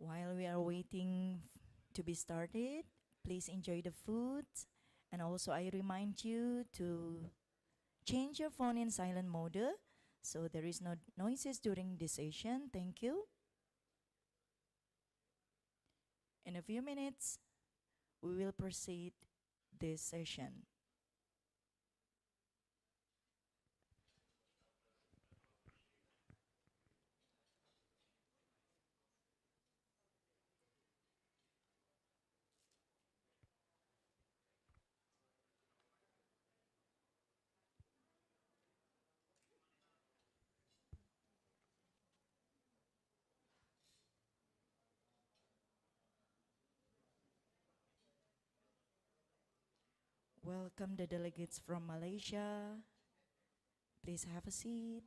While we are waiting to be started, please enjoy the food. And also I remind you to change your phone in silent mode so there is no noises during this session. Thank you. In a few minutes, we will proceed this session. Welcome the delegates from Malaysia. Please have a seat.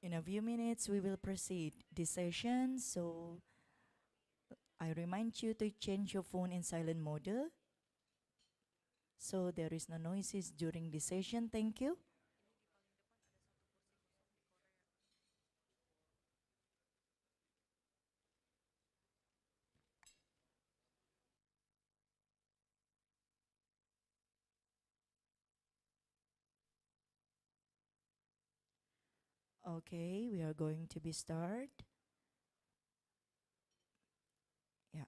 In a few minutes, we will proceed this session. So I remind you to change your phone in silent mode so there is no noises during this session. Thank you. Okay, we are going to be start. Yeah.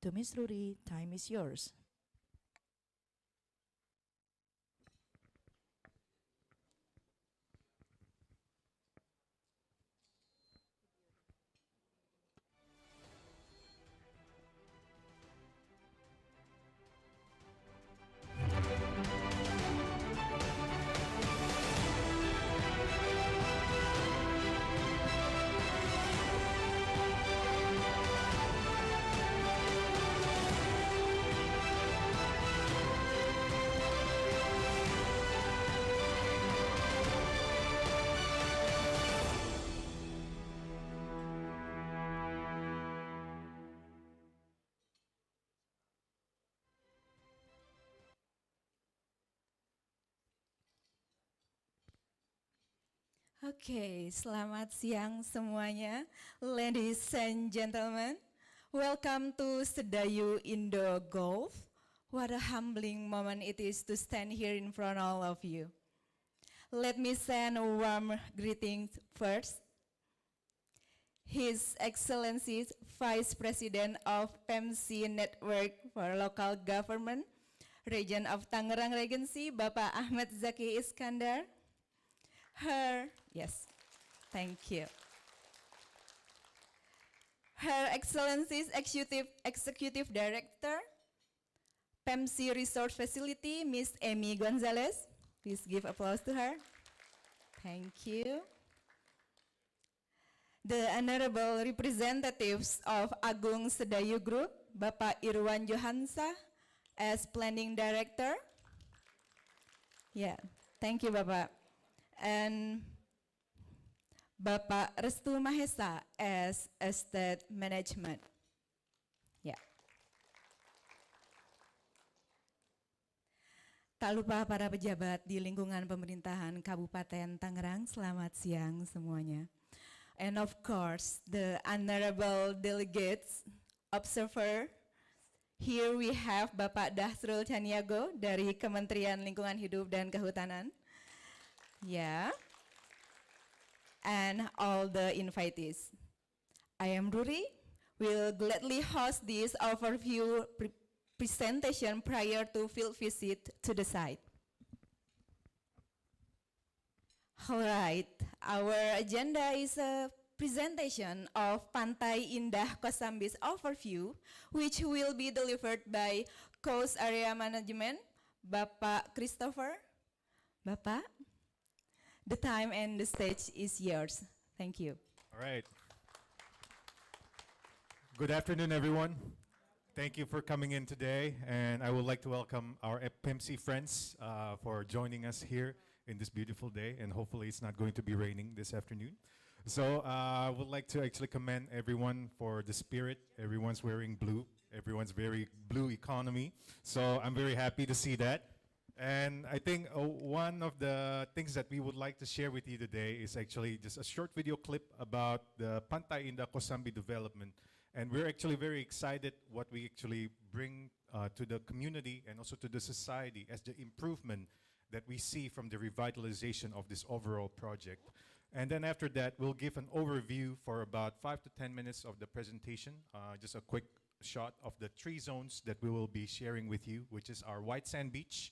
To Ms. Ruri, time is yours. Oke, selamat siang semuanya, ladies and gentlemen. Welcome to Sedayu Indo Golf. What a humbling moment it is to stand here in front of all of you. Let me send a warm greetings first. His Excellency Vice President of PEMC Network for Local Government, Region of Tangerang Regency, Bapak Ahmad Zaki Iskandar. Thank you. Her Excellency's Executive Director, PEMC Resource Facility, Ms. Amy Gonzalez. Please give applause to her. Thank you. The Honorable Representatives of Agung Sedayu Group, Bapak Irwan Johansa as Planning Director. Thank you, Bapak. And Bapak Restu Mahesa as Estate Management. Tak lupa para pejabat di lingkungan pemerintahan Kabupaten Tangerang, selamat siang semuanya. And of course, the honorable delegates, observer. Here we have Bapak Dasrul Caniago dari Kementerian Lingkungan Hidup dan Kehutanan. And all the invitees. I am Ruri, will gladly host this overview presentation prior to field visit to the site. All right, our agenda is a presentation of Pantai Indah Kosambi's overview, which will be delivered by Coast Area Management, Bapak Christopher. Bapak? The time and the stage is yours. Thank you. All right. Good afternoon, everyone. Thank you for coming in today, and I would like to welcome our PEMC friends for joining us here in this beautiful day, and hopefully it's not going to be raining this afternoon. So I would like to actually commend everyone for the spirit. Everyone's wearing blue. Everyone's very blue economy. So I'm very happy to see that. And I think one of the things that we would like to share with you today is actually just a short video clip about the Pantai Indah Kosambi development. And we're actually very excited what we actually bring to the community and also to the society as the improvement that we see from the revitalization of this overall project. And then after that, we'll give an overview for about 5 to 10 minutes of the presentation, just a quick shot of the 3 zones that we will be sharing with you, which is our white sand beach,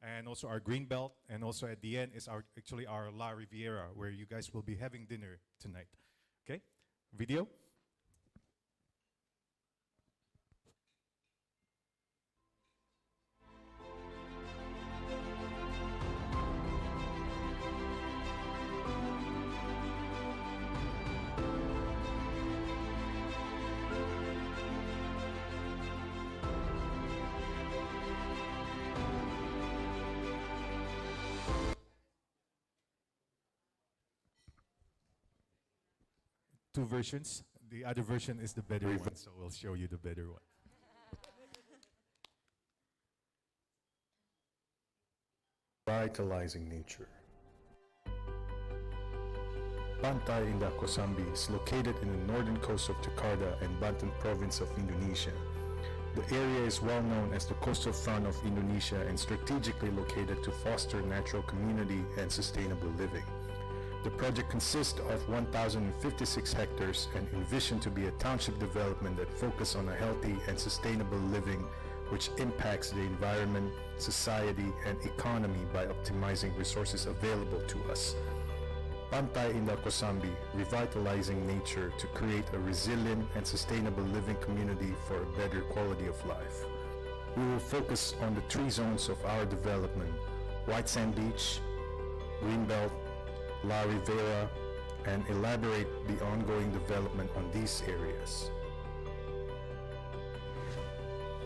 and also our green belt, and also at the end is actually our La Riviera, where you guys will be having dinner tonight. Okay, video. Two versions. The other version is the better one, so we'll show you the better one. Vitalizing nature. Pantai Indah Kosambi is located in the northern coast of Jakarta and Banten province of Indonesia. The area is well known as the coastal front of Indonesia and strategically located to foster natural community and sustainable living. The project consists of 1,056 hectares and envisioned to be a township development that focuses on a healthy and sustainable living which impacts the environment, society, and economy by optimizing resources available to us. Pantai Indah Kosambi, revitalizing nature to create a resilient and sustainable living community for a better quality of life. We will focus on the three zones of our development: White Sand Beach, Greenbelt, La Rivera, and elaborate the ongoing development on these areas.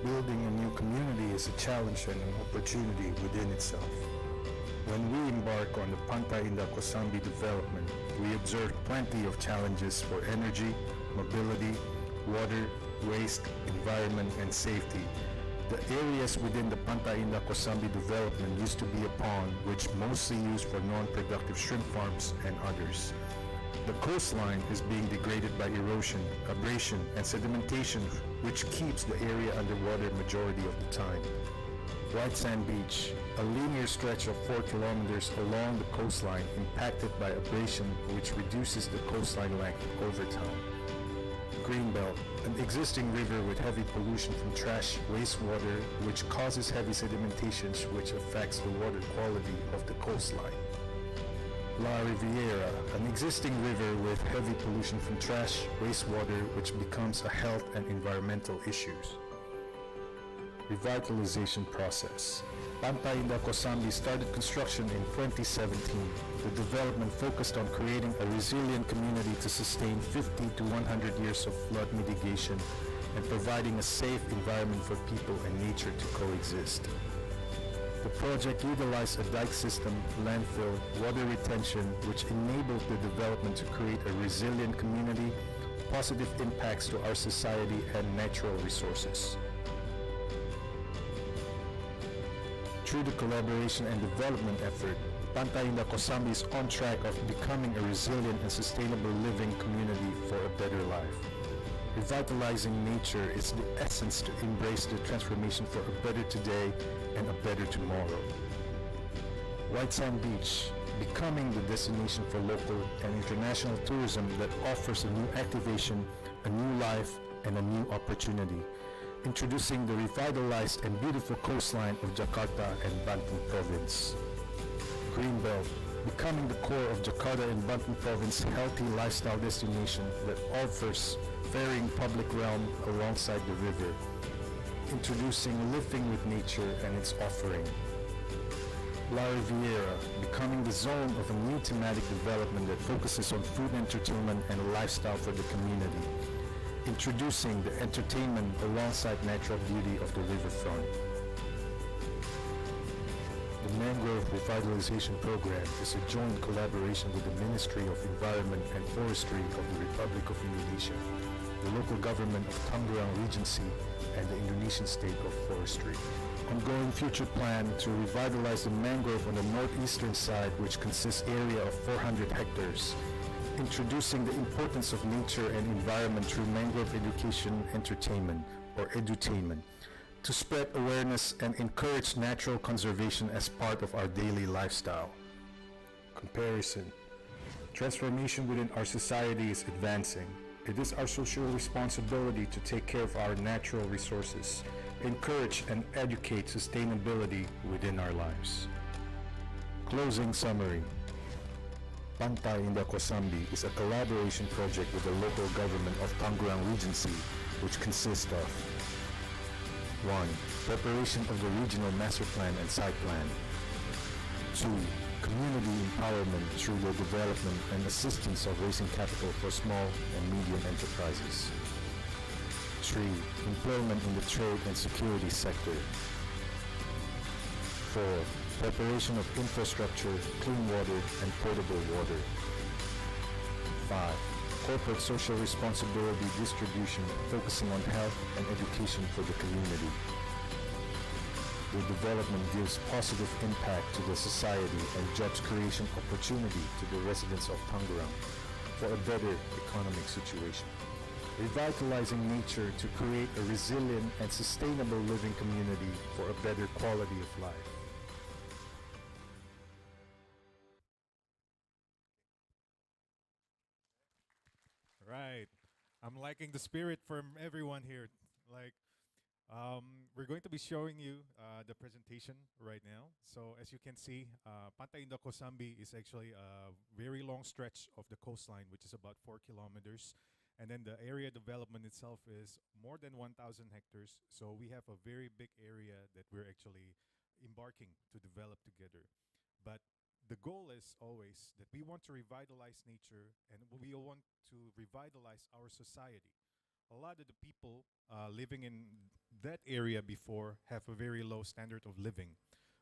Building a new community is a challenge and an opportunity within itself. When we embark on the Pantai Indah Kosambi development, we observed plenty of challenges for energy, mobility, water, waste, environment, and safety. The areas within the Pantai Indah Kosambi development used to be a pond which mostly used for non-productive shrimp farms and others. The coastline is being degraded by erosion, abrasion, and sedimentation, which keeps the area underwater majority of the time. White Sand Beach, a linear stretch of 4 kilometers along the coastline impacted by abrasion which reduces the coastline length over time. Greenbelt, an existing river with heavy pollution from trash, wastewater, which causes heavy sedimentations which affects the water quality of the coastline. La Riviera, an existing river with heavy pollution from trash, wastewater, which becomes a health and environmental issues. Revitalization process. Pantai Indah Kosambi started construction in 2017. The development focused on creating a resilient community to sustain 50 to 100 years of flood mitigation and providing a safe environment for people and nature to coexist. The project utilized a dike system, landfill, water retention, which enabled the development to create a resilient community, positive impacts to our society and natural resources. Through the collaboration and development effort, Pantai Indah Kosambi is on track of becoming a resilient and sustainable living community for a better life. Revitalizing nature is the essence to embrace the transformation for a better today and a better tomorrow. White Sand Beach, becoming the destination for local and international tourism that offers a new activation, a new life, and a new opportunity. Introducing the revitalized and beautiful coastline of Jakarta and Banten Province. Greenbelt, becoming the core of Jakarta and Banten Province healthy lifestyle destination that offers varying public realm alongside the river. Introducing living with nature and its offering. La Riviera, becoming the zone of a new thematic development that focuses on food entertainment and lifestyle for the community. Introducing the entertainment alongside natural beauty of the riverfront. The Mangrove Revitalization Program is a joint collaboration with the Ministry of Environment and Forestry of the Republic of Indonesia, the local government of Tangerang Regency, and the Indonesian State of Forestry. Ongoing future plan to revitalize the mangrove on the northeastern side, which consists area of 400 hectares. Introducing the importance of nature and environment through mangrove education entertainment, or edutainment, to spread awareness and encourage natural conservation as part of our daily lifestyle. Comparison. Transformation within our society is advancing. It is our social responsibility to take care of our natural resources, encourage and educate sustainability within our lives. Closing summary. Pantai Indah Kosambi is a collaboration project with the local government of Tangerang Regency, which consists of 1. Preparation of the regional master plan and site plan. 2. Community empowerment through the development and assistance of raising capital for small and medium enterprises. 3. Employment in the trade and security sector. 4. Preparation of infrastructure, clean water, and potable water. 5. Corporate social responsibility distribution focusing on health and education for the community. The development gives positive impact to the society and jobs creation opportunity to the residents of Tangerang for a better economic situation. Revitalizing nature to create a resilient and sustainable living community for a better quality of life. right. I'm liking the spirit from everyone here. Like, we're going to be showing you the presentation right now. So as you can see, Pantai Indah Kosambi is actually a very long stretch of the coastline, which is about 4 kilometers. And then the area development itself is more than 1,000 hectares. So we have a very big area that we're actually embarking to develop together. But the goal is always that we want to revitalize nature and we want to revitalize our society. A lot of the people living in that area before have a very low standard of living.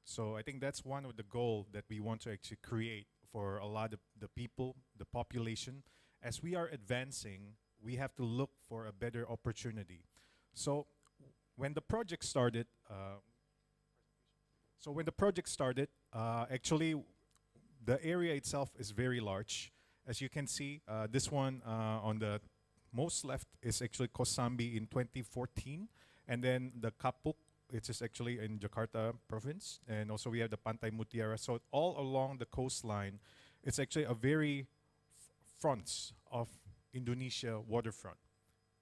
So I think that's one of the goal that we want to actually create for a lot of the people, the population. As we are advancing, we have to look for a better opportunity. So when the project started, actually the area itself is very large. As you can see, this one on the most left is actually Kosambi in 2014, and then the Kapuk, which is actually in Jakarta province, and also we have the Pantai Mutiara. So all along the coastline, it's actually a very fronts of Indonesia waterfront.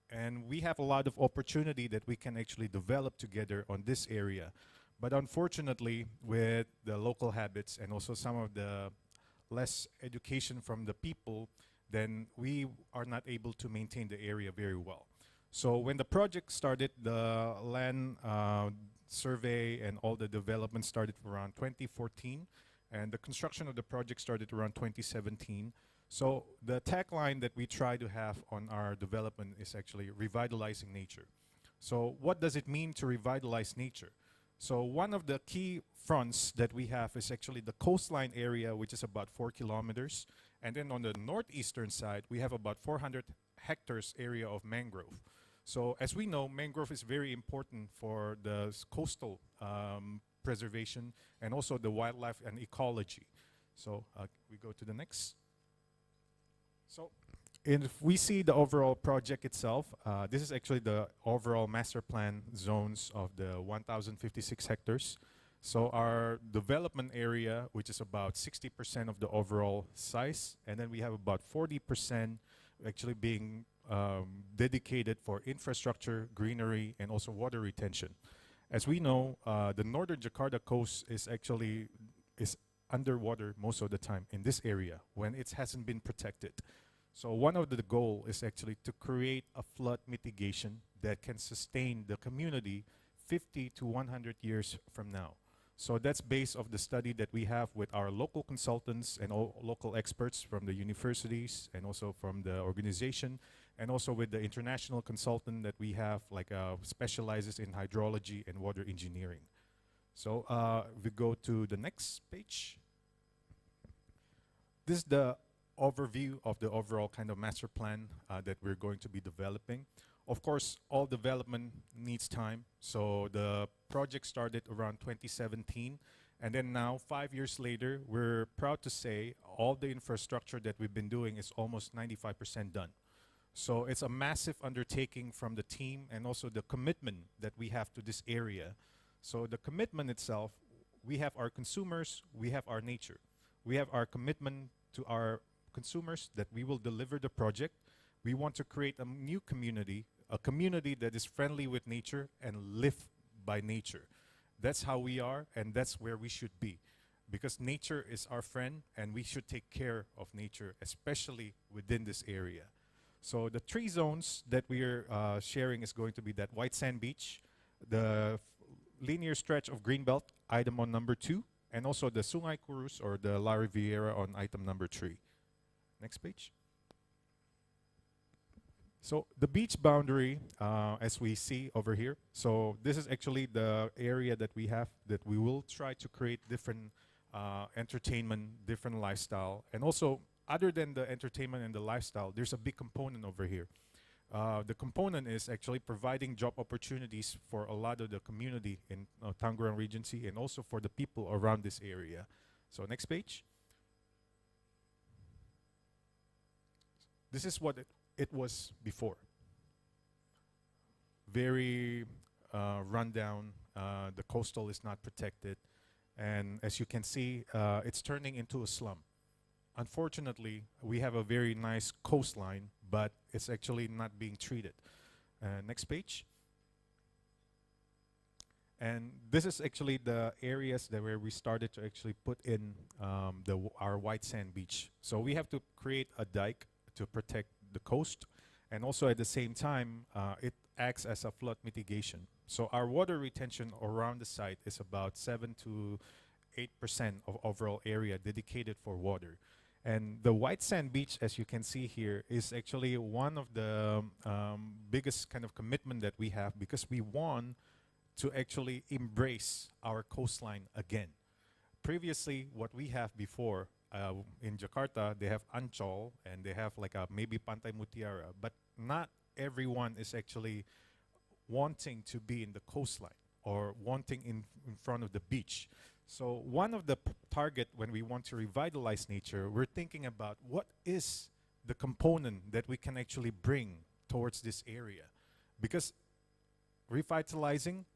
And we have a lot of opportunity that we can actually develop together on this area. But unfortunately, with the local habits and also some of the less education from the people, then we are not able to maintain the area very well. So when the project started, the land survey and all the development started around 2014, and the construction of the project started around 2017. So the tagline that we try to have on our development is actually revitalizing nature. So what does it mean to revitalize nature? So one of the key fronts that we have is actually the coastline area, which is about 4 kilometers. And then on the northeastern side, we have about 400 hectares area of mangrove. So as we know, mangrove is very important for the coastal preservation and also the wildlife and ecology. So we go to the next. So if we see the overall project itself, this is actually the overall master plan zones of the 1,056 hectares. So our development area, which is about 60% of the overall size, and then we have about 40% actually being dedicated for infrastructure, greenery, and also water retention. As we know, the northern Jakarta coast is actually underwater most of the time in this area when it hasn't been protected. So one of the goal is actually to create a flood mitigation that can sustain the community 50 to 100 years from now. So that's based off the study that we have with our local consultants and all local experts from the universities and also from the organization, and also with the international consultant that we have, like specializes in hydrology and water engineering. So we go to the next page. This is the overview of the overall kind of master plan that we're going to be developing. Of course, all development needs time. So the project started around 2017. And then now, 5 years later, we're proud to say all the infrastructure that we've been doing is almost 95% done. So it's a massive undertaking from the team and also the commitment that we have to this area. So the commitment itself, we have our consumers, we have our nature. We have our commitment to our consumers that we will deliver the project. We want to create a new community, a community that is friendly with nature and live by nature. That's how we are, and that's where we should be. Because nature is our friend, and we should take care of nature, especially within this area. So the 3 zones that we are sharing is going to be that white sand beach, the linear stretch of greenbelt, item on number 2, and also the Sungai Kurus or the La Riviera on item number 3. Next page. So the beach boundary, as we see over here, so this is actually the area that we have that we will try to create different entertainment, different lifestyle. And also, other than the entertainment and the lifestyle, there's a big component over here. The component is actually providing job opportunities for a lot of the community in Tangerang Regency and also for the people around this area. So next page. This is what it was before. Very rundown. The coastal is not protected. And as you can see, it's turning into a slum. Unfortunately, we have a very nice coastline, but it's actually not being treated. Next page. And this is actually the areas that where we started to actually put in our white sand beach. So we have to create a dike to protect the coast, and also at the same time, it acts as a flood mitigation. So our water retention around the site is about 7 to 8% of overall area dedicated for water. And the white sand beach, as you can see here, is actually one of the biggest kind of commitment that we have, because we want to actually embrace our coastline again. Previously, what we have before in Jakarta, they have Ancol and they have like a maybe Pantai Mutiara, but not everyone is actually wanting to be in the coastline or wanting in front of the beach. So one of the target when we want to revitalize nature, we're thinking about what is the component that we can actually bring towards this area. Because revitalizing,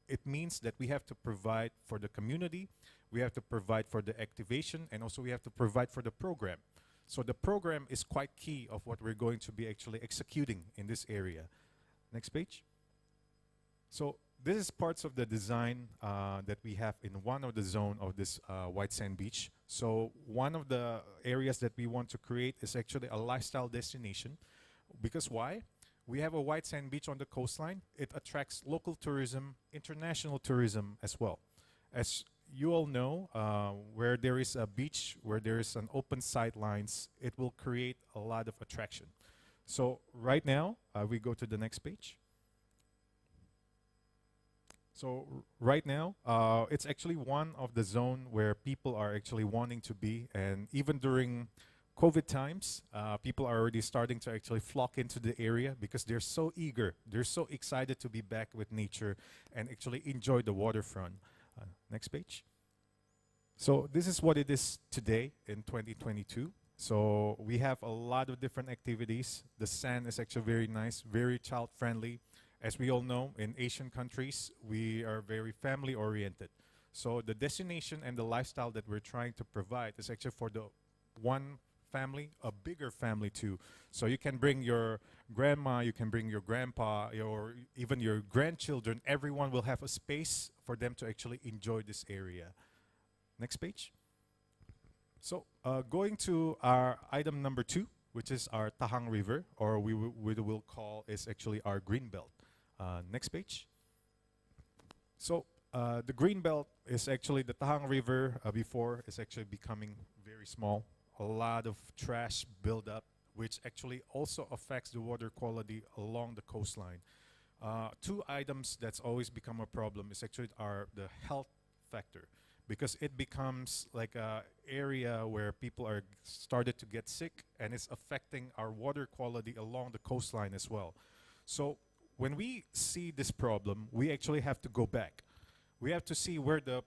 it means that we have to provide for the community, we have to provide for the activation, and also we have to provide for the program. So the program is quite key of what we're going to be actually executing in this area. Next page. So this is parts of the design that we have in one of the zone of this white sand beach. So one of the areas that we want to create is actually a lifestyle destination. Because why? We have a white sand beach on the coastline. It attracts local tourism, international tourism as well. As you all know, where there is a beach, where there is an open sidelines, it will create a lot of attraction. So right now, we go to the next page. So right now, it's actually one of the zone where people are actually wanting to be, and even during COVID times, people are already starting to actually flock into the area because they're so eager, they're so excited to be back with nature and actually enjoy the waterfront. Next page. So this is what it is today in 2022. So we have a lot of different activities. The sand is actually very nice, very child friendly. As we all know, in Asian countries, we are very family oriented. So the destination and the lifestyle that we're trying to provide is actually for the one family, a bigger family too. So you can bring your grandma, you can bring your grandpa, or even your grandchildren. Everyone will have a space for them to actually enjoy this area. Next page. So going to our item number 2, which is our Tahang River, or we will call is actually our green belt. Next page. So the green belt is actually the Tahang River before is actually becoming very small. A lot of trash buildup, which actually also affects the water quality along the coastline. 2 items that's always become a problem is actually the health factor, because it becomes like a area where people are started to get sick, and it's affecting our water quality along the coastline as well. So when we see this problem, we actually have to go back. We have to see where the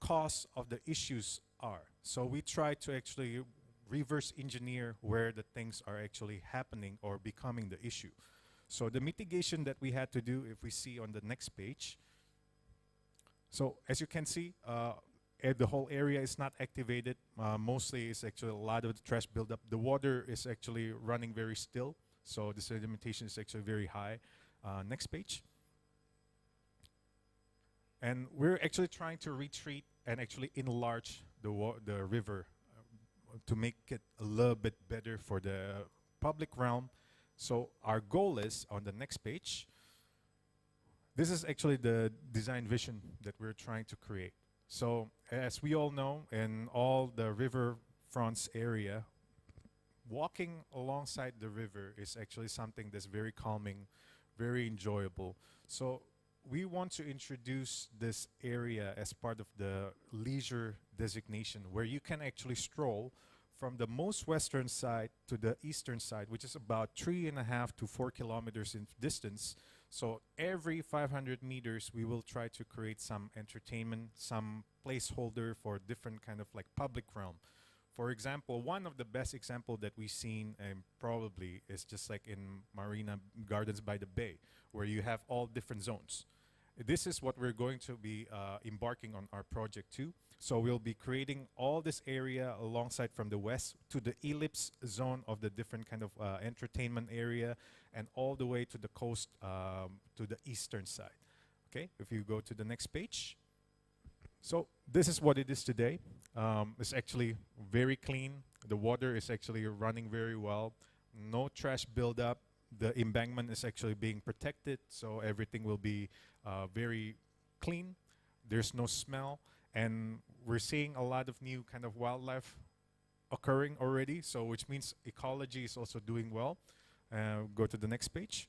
cause of the issues are. So we try to actually reverse engineer where the things are actually happening or becoming the issue. So the mitigation that we had to do, if we see on the next page. So as you can see, the whole area is not activated. Mostly it's actually a lot of the trash buildup. The water is actually running very still. So the sedimentation is actually very high. Next page. And we're actually trying to retreat and actually enlarge the river to make it a little bit better for the public realm. So our goal is on the next page. This is actually the design vision that we're trying to create. So as we all know, in all the river fronts area, walking alongside the river is actually something that's very calming, very enjoyable. So we want to introduce this area as part of the leisure designation, where you can actually stroll from the most western side to the eastern side, which is about 3.5 to 4 kilometers in distance. So every 500 meters, we will try to create some entertainment, some placeholder for different kind of like public realm. For example, one of the best example that we've seen probably is just like in Marina Gardens by the Bay, where you have all different zones. This is what we're going to be embarking on our project too. So we'll be creating all this area alongside from the west to the ellipse zone of the different kind of entertainment area, and all the way to the coast, to the eastern side. Okay, if you go to the next page. So this is what it is today. It's actually very clean. The water is actually running very well. No trash buildup. The embankment is actually being protected, so everything will be very clean. There's no smell, and we're seeing a lot of new kind of wildlife occurring already, so which means ecology is also doing well. Go to the next page.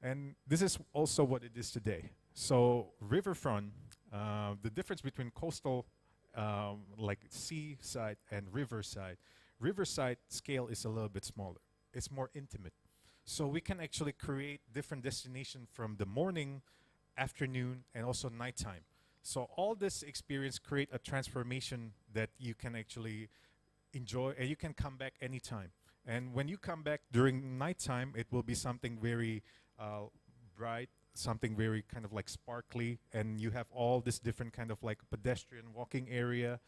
And this is also what it is today. So riverfront, the difference between coastal, like seaside and riverside. Riverside scale is a little bit smaller. It's more intimate. So we can actually create different destinations from the morning, afternoon, and also nighttime. So all this experience create a transformation that you can actually enjoy, and you can come back anytime. And when you come back during nighttime, it will be something very bright, something very kind of like sparkly, and you have all this different kind of like pedestrian walking area,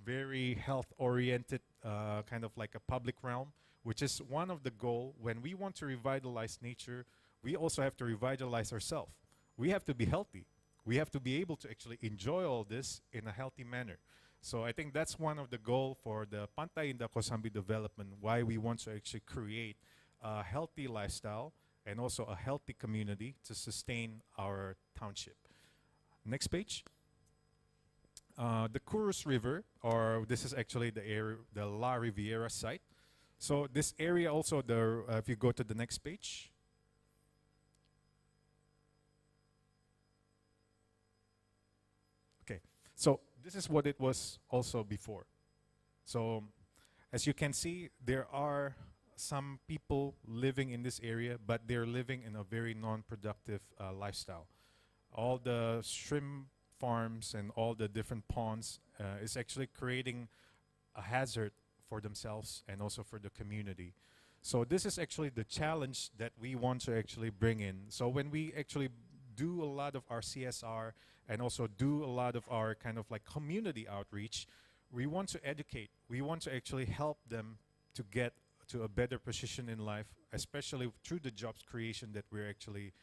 very health oriented, kind of like a public realm, which is one of the goal. When we want to revitalize nature, we also have to revitalize ourselves. We have to be healthy. We have to be able to actually enjoy all this in a healthy manner. So I think that's one of the goal for the Pantai Indah Kosambi development, why we want to actually create a healthy lifestyle and also a healthy community to sustain our township. Next page. The Kurus River, or this is actually the area, the La Riviera site. So this area also, if you go to the next page. Okay, so this is what it was also before. So as you can see, there are some people living in this area, but they're living in a very non-productive lifestyle. All the shrimp farms and all the different ponds is actually creating a hazard for themselves and also for the community. So this is actually the challenge that we want to actually bring in. So when we actually do a lot of our CSR and also do a lot of our kind of like community outreach, we want to educate. We want to actually help them to get to a better position in life, especially through the jobs creation that we're actually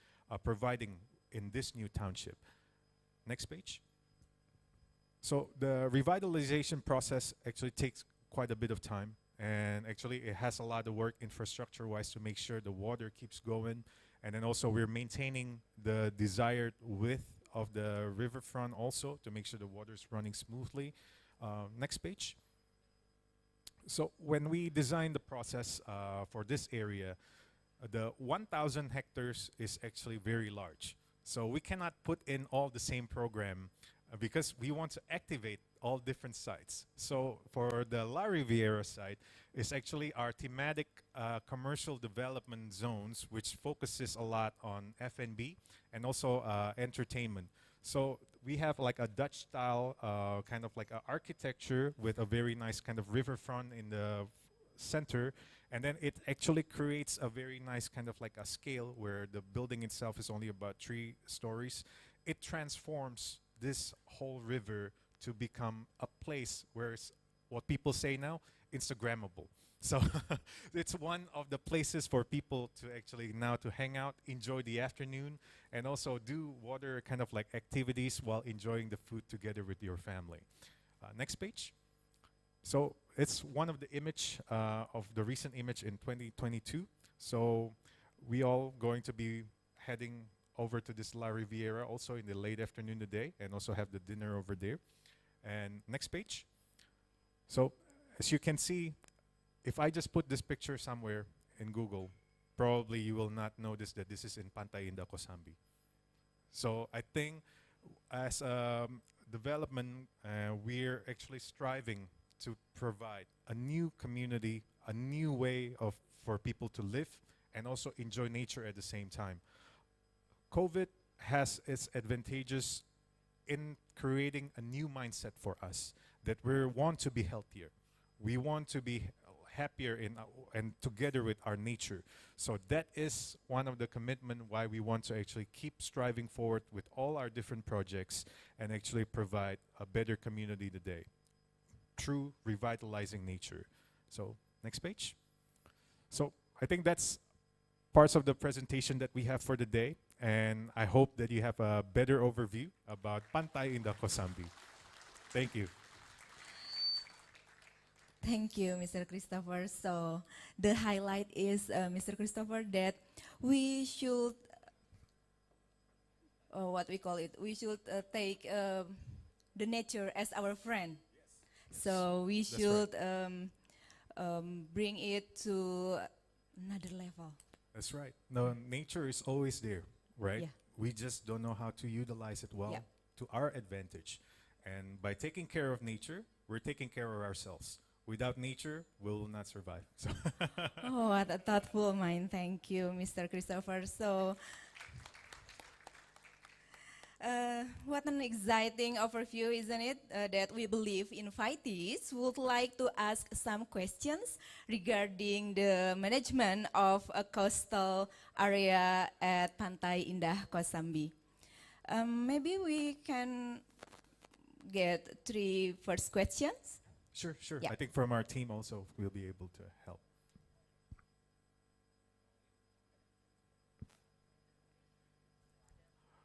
providing in this new township. Next page. So the revitalization process actually takes quite a bit of time, and actually it has a lot of work infrastructure-wise to make sure the water keeps going, and then also we're maintaining the desired width of the riverfront also to make sure the water is running smoothly. Next page. So when we designed the process for this area, the 1,000 hectares is actually very large. So we cannot put in all the same program because we want to activate all different sites. So for the La Riviera site, is actually our thematic commercial development zones, which focuses a lot on F&B and also entertainment. So we have like a Dutch style kind of like a architecture with a very nice kind of riverfront in the center, and then it actually creates a very nice kind of like a scale where the building itself is only about 3 stories. It transforms this whole river to become a place where it's what people say now, Instagrammable. So it's one of the places for people to actually now to hang out, enjoy the afternoon, and also do water kind of like activities while enjoying the food together with your family. Next page. So it's one of the image of the recent image in 2022. So we all going to be heading over to this La Riviera also in the late afternoon today, and also have the dinner over there. And next page. So as you can see, if I just put this picture somewhere in Google, probably you will not notice that this is in Pantai Indah Kosambi. So I think as a development, we're actually striving to provide a new community, a new way of for people to live and also enjoy nature at the same time. COVID has its advantages in creating a new mindset for us that we want to be healthier. We want to be happier and together with our nature. So that is one of the commitment why we want to actually keep striving forward with all our different projects and actually provide a better community today through revitalizing nature. So next page. So I think that's parts of the presentation that we have for the day, and I hope that you have a better overview about Pantai Indah Kosambi. Thank you. Thank you, Mr. Christopher. So the highlight is, Mr. Christopher, that we should, what we call it, we should take the nature as our friend. So we That's right. should bring it to another level. That's right. No, nature is always there, right? Yeah. We just don't know how to utilize it well Yeah. to our advantage. And by taking care of nature, we're taking care of ourselves. Without nature, we will not survive. So Oh, what a thoughtful mind. Thank you, Mr. Christopher. So, what an exciting overview, isn't it? That we believe invitees would like to ask some questions regarding the management of a coastal area at Pantai Indah Kosambi. Maybe we can get three first questions. sure, sure. Yeah. I think from our team also, we'll be able to help.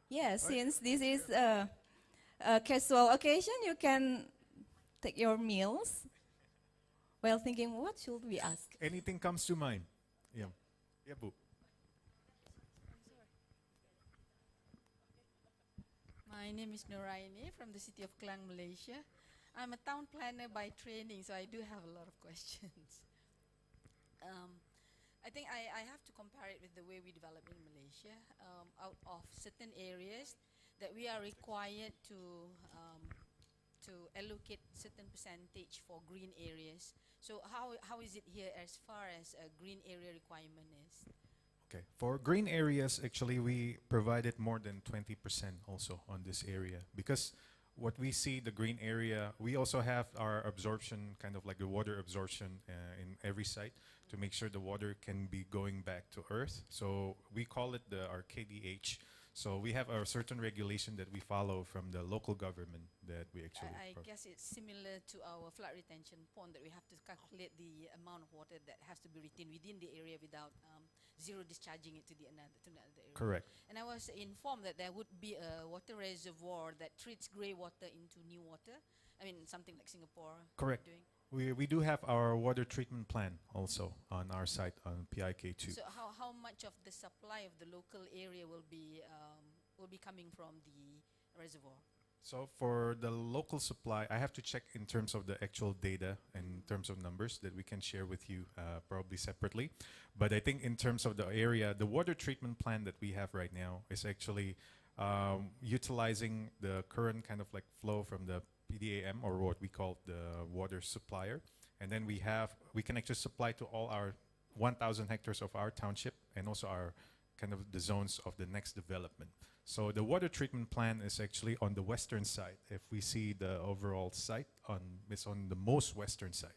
Yes, since this is a casual occasion, you can take your meals while thinking, what should we ask? Anything comes to mind? Yeah. Yeah, Boo. My name is Nuraini from the city of Klang, Malaysia. I'm a town planner by training, so I do have a lot of questions. I think I have to compare it with the way we develop in Malaysia. Out of certain areas that we are required to allocate certain percentage for green areas. So how is it here as far as a green area requirement is? Okay. For green areas, actually, we provided more than 20% also on this area because what we see, the green area, we also have our absorption, kind of like the water absorption in every site to make sure the water can be going back to earth. So we call it our KDH. So we have a certain regulation that we follow from the local government that we actually. I guess it's similar to our flood retention pond that we have to calculate the amount of water that has to be retained within the area without zero discharging it to another area. Correct. And I was informed that there would be a water reservoir that treats grey water into new water. I mean, something like Singapore. Correct. Doing. We do have our water treatment plan also on our site on PIK2. So how much of the supply of the local area will be coming from the reservoir? So for the local supply, I have to check in terms of the actual data and in terms of numbers that we can share with you probably separately. But I think in terms of the area, the water treatment plan that we have right now is actually utilizing the current kind of like flow from the PDAM, or what we call the water supplier. And then we can actually supply to all our 1,000 hectares of our township and also our kind of the zones of the next development. So the water treatment plan is actually on the western side. If we see the overall site, it's on the most western side.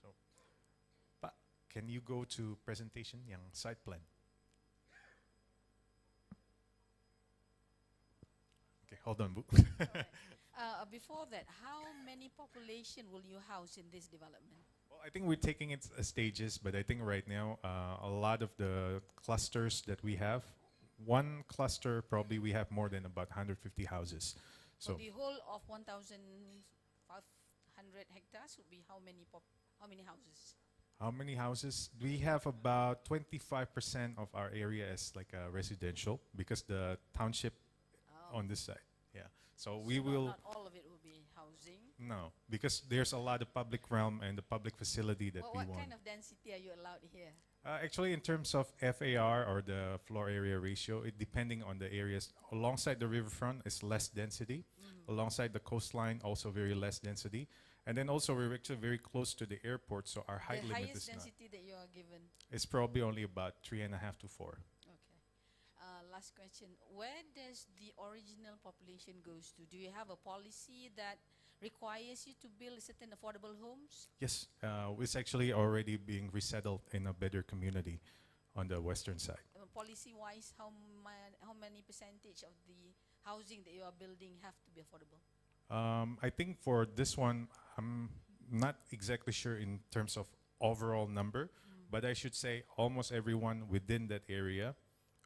So, but can you go to presentation, yang site plan? Okay, hold on, Boo. Before that, how many population will you house in this development? Well, I think we're taking it stages, but I think right now a lot of the clusters that we have, one cluster probably we have more than about 150 houses. So So the whole of 1,500 hectares would be how many houses? how many houses? We have about 25% of our area as like a residential because the township on this side. Yeah. So we will. Not all of it will be housing. No, because there's a lot of public realm and the public facility that we What want. kind of density are you allowed here? Actually, in terms of FAR or the floor area ratio, it depending on the areas. Alongside the riverfront is less density. Alongside the coastline, also very less density. And then also we're actually very close to the airport, so our height The limit highest is not. density that you are given. It's probably only about 3.5 to 4. Okay. last question. Where does the original population goes to? Do you have a policy that requires you to build certain affordable homes? Yes, it's actually already being resettled in a better community on the western side. Policy-wise, how many percentage of the housing that you are building have to be affordable? I think for this one, I'm not exactly sure in terms of overall number, but I should say almost everyone within that area,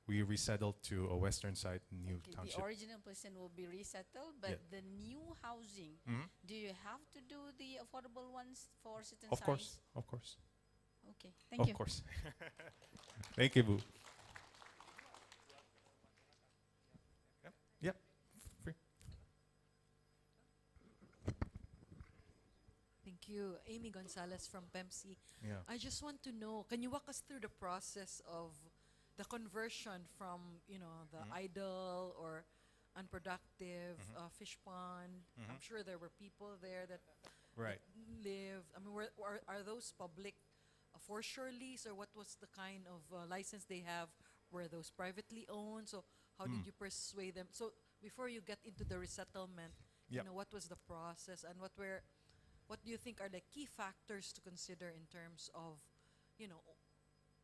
we resettled to a western side new Okay, the township. original person will be resettled, but Yeah. the new housing, Mhm. do you have to do the affordable ones for certain Of size? course, of course, Okay, thank of you. course. Thank you, Boo. Yep, yep, free. Thank you. Amy Gonzalez from PEMC. Yeah. I just want to know, can you walk us through the process of the conversion from, the idle or unproductive fish pond? I'm sure there were people there that Right. lived. I mean, are those public foreshore lease, or what was the kind of license they have? Were those privately owned? So how did you persuade them? So before you get into the resettlement, Yep. what was the process, and what do you think are the key factors to consider in terms of,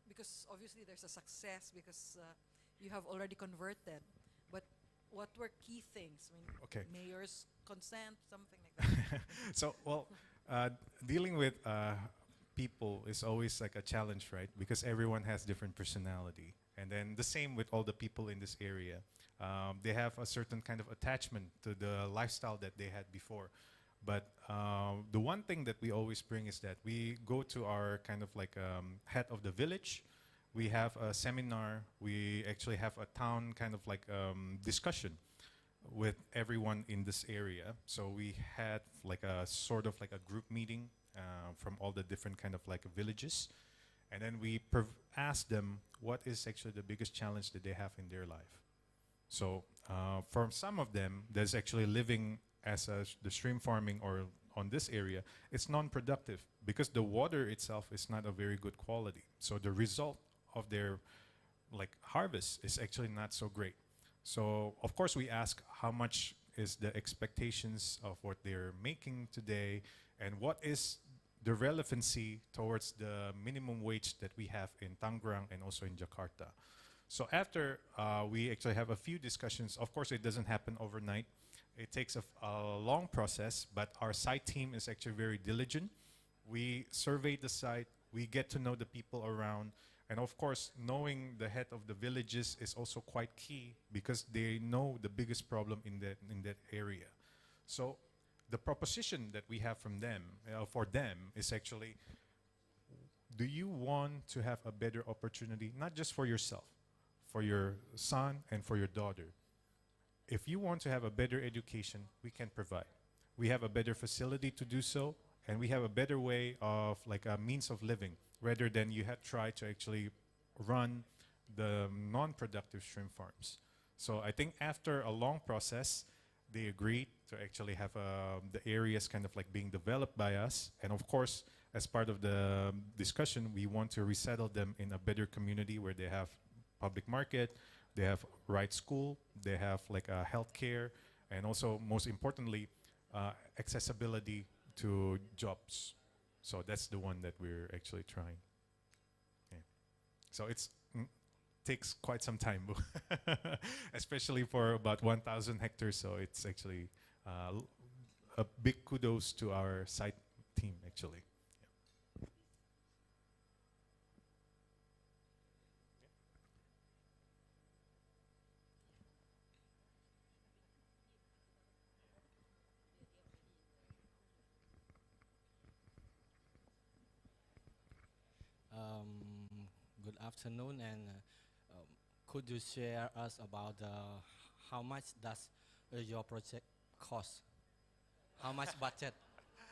because obviously there's a success because you have already converted, but what were key things? I mean, Okay. mayor's consent, something like that. So, well, dealing with people is always like a challenge, right? Because everyone has different personality. And then the same with all the people in this area. They have a certain kind of attachment to the lifestyle that they had before. But the one thing that we always bring is that we go to our kind of like head of the village. We have a seminar. We actually have a town kind of like discussion with everyone in this area. So we had like a sort of like a group meeting from all the different kind of like villages. And then we asked them what is actually the biggest challenge that they have in their life. So for some of them, there's actually living as the shrimp farming or on this area, it's non-productive because the water itself is not a very good quality. So the result of their like harvest is actually not so great. So of course we ask how much is the expectations of what they're making today and what is the relevancy towards the minimum wage that we have in Tangerang and also in Jakarta. So after we actually have a few discussions, of course it doesn't happen overnight. It takes a long process, but our site team is actually very diligent. We survey the site, we get to know the people around, and of course, knowing the head of the villages is also quite key because they know the biggest problem in that area. So the proposition that we have from them, for them, is actually, do you want to have a better opportunity, not just for yourself, for your son and for your daughter? If you want to have a better education, we can provide. We have a better facility to do so, and we have a better way of like a means of living rather than you had tried to actually run the non-productive shrimp farms. So I think after a long process, they agreed to actually have the areas kind of like being developed by us. And of course, as part of the discussion, we want to resettle them in a better community where they have public market, they have right school, they have like health care, and also most importantly, accessibility to jobs. So that's the one that we're actually trying. Yeah. So it's takes quite some time, especially for about 1,000 hectares. So it's actually a big kudos to our site team actually. Good afternoon, and could you share us about how much does your project cost? How much budget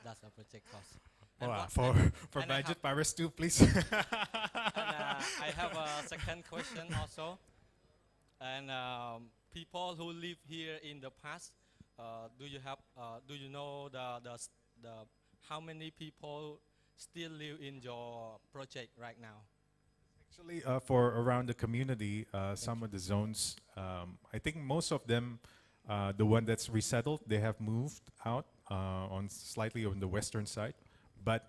does a project cost? And Wow, what- for and- for and I budget have- Paris too, please. and, I have a second question also. And people who live here in the past, do you know the how many people still live in your project right now? Actually, for around the community, some of the zones, I think most of them, the one that's resettled, they have moved out on slightly on the western side, but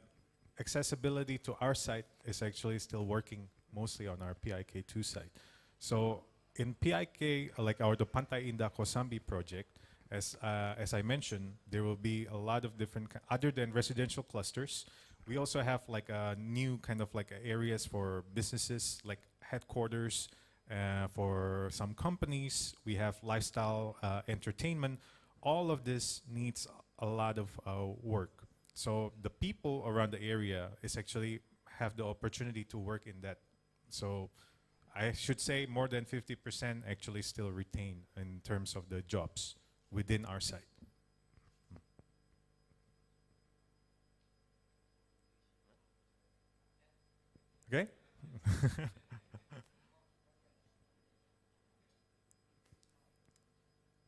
accessibility to our site is actually still working mostly on our PIK2 site. So in PIK, like the Pantai Indah Kosambi project, as I mentioned, there will be a lot of different, other than residential clusters, we also have like a new kind of like areas for businesses, like headquarters for some companies. We have lifestyle entertainment. All of this needs a lot of work. So the people around the area is actually have the opportunity to work in that. So I should say more than 50% actually still retain in terms of the jobs within our site. Okay?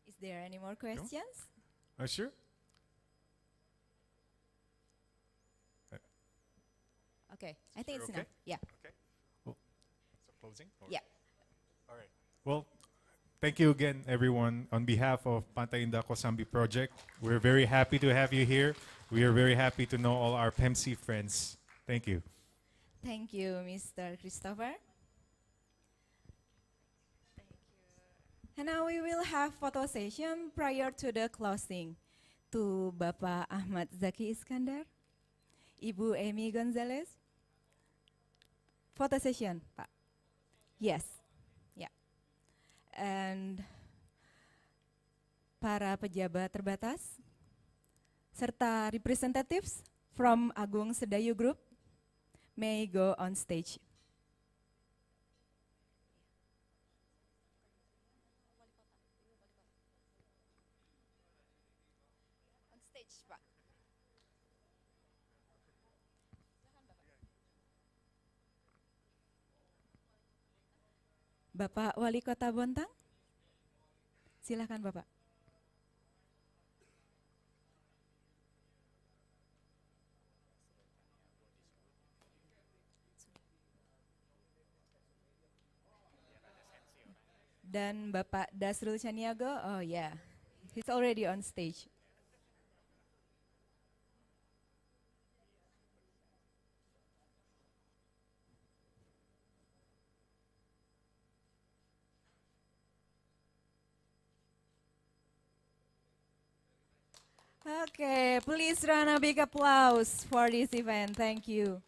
Is there any more questions? Sure? Okay, I think it's okay? enough. Yeah. Okay. Well, so closing? Or- Yeah. All right. Well, thank you again, everyone. On behalf of Pantai Indah Kosambi project, we're very happy to have you here. We are very happy to know all our PEMC friends. Thank you. Thank you, Mr. Christopher. And now we will have photo session prior to the closing. To Bapak Ahmad Zaki Iskandar, Ibu Amy Gonzalez. Photo session, Pak. Yes. Yeah. And para pejabat terbatas serta representatives from Agung Sedayu Group may go on stage. On stage, Pak. Bapak Wali Kota Bontang, silakan Bapak. Dan Bapak Dasrul Chaniago, oh yeah, he's already on stage. Okay, please run a big applause for this event. Thank you.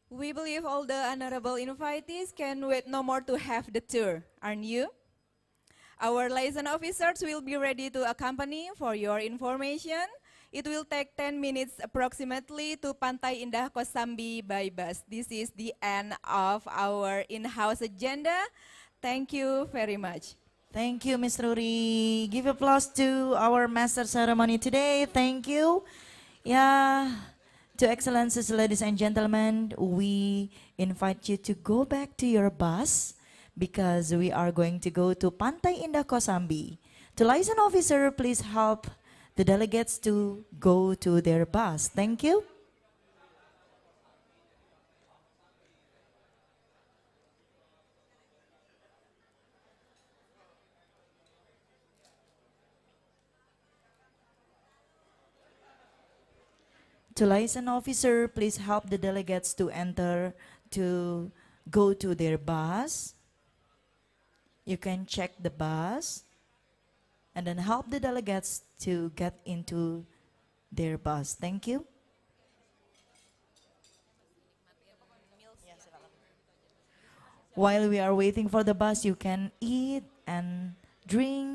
We believe all the honorable invitees can wait no more to have the tour, aren't you? Our liaison officers will be ready to accompany for your information. It will take 10 minutes approximately to Pantai Indah Kosambi by bus. This is the end of our in-house agenda. Thank you very much. Thank you, Ms. Ruri. Give applause to our master ceremony today. Thank you. Yeah, to excellencies, ladies and gentlemen, we invite you to go back to your bus because we are going to go to Pantai Indah Kosambi. To liaison officer, please help the delegates to go to their bus. Thank you. To liaison officer, please help the delegates to enter to go to their bus. You can check the bus and then help the delegates to get into their bus. Thank you. While we are waiting for the bus, you can eat and drink.